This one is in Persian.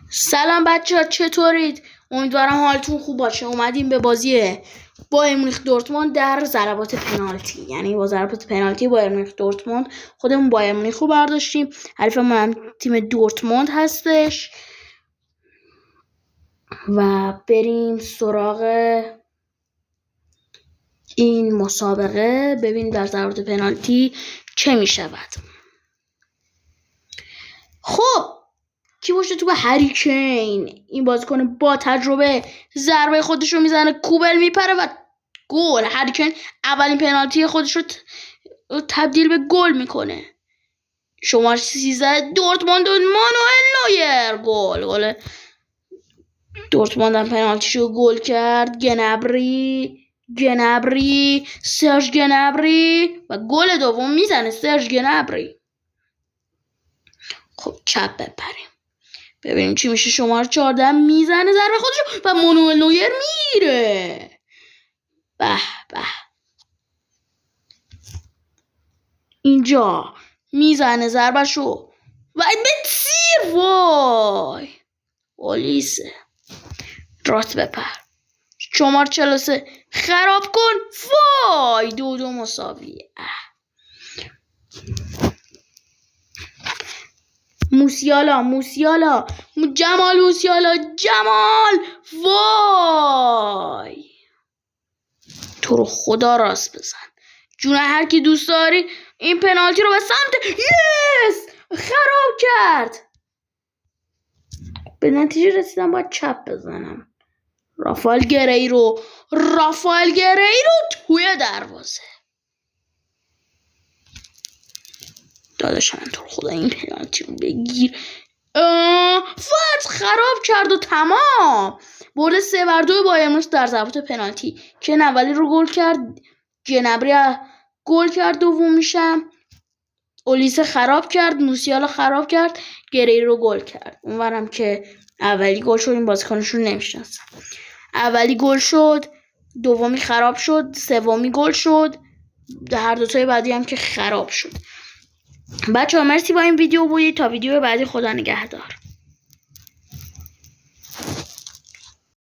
سلام بچه ها، چطورید؟ امیدوارم حالتون خوب باشه. اومدیم به بازی بایر مونیخ دورتموند در ضربات پنالتی، یعنی با ضربات پنالتی بایر مونیخ دورتموند. خودمون بایر مونیخ رو برداشتیم، حریفمون هم تیم دورتموند هستش و بریم سراغ این مسابقه ببینیم در ضربات پنالتی چه می شود. خب کی باشه تو؟ به هری کین، این بازیکن با تجربه ضربه خودش رو میزنه، کوبل میپره و گل. هری کین اولین پنالتی خودش رو تبدیل به گل میکنه. شماره 13 دورتموند، مانوئل نویر. گل دورتموند هم پنالتیشو گل کرد. گنبری سرژ گنبری و گل دوم میزنه سرژ گنبری. خب چپ بپریم ببینیم چی میشه. شماره 14 میزنه ضربه خودشو و مانوئل نویر میره. به به، اینجا میزنه ضربهشو و به تیر. وای اولیسه، راست بپر. شماره 43 خراب کن. وای 2-2 مساویه. موسیالا جمال. وای تو رو خدا راست بزن، جون هر کی دوست داری. این پنالتی رو به سمت خراب کرد. به نتیجه رسیدم باید چپ بزنم. رافائل گریرو توی دروازه. داداش من تو خدا این پنالتی رو بگیر. فات خراب کرد و تمام. برد 3-2 بایر مونیخ در ضربات پنالتی که اولی رو گل کرد. گنبری گل کرد دومیشم. اولیسه خراب کرد. موسیالا خراب کرد. گریرو گل کرد. اونورم که اولی گل شد، این بازیکنشون نمیشناسم. اولی گل شد، دومی خراب شد، سومی گل شد، هر دوتای بعدی هم که خراب شد. بچه‌ها مرسی با این ویدیو بودید. تا ویدیو بعدی، خدا نگهدار.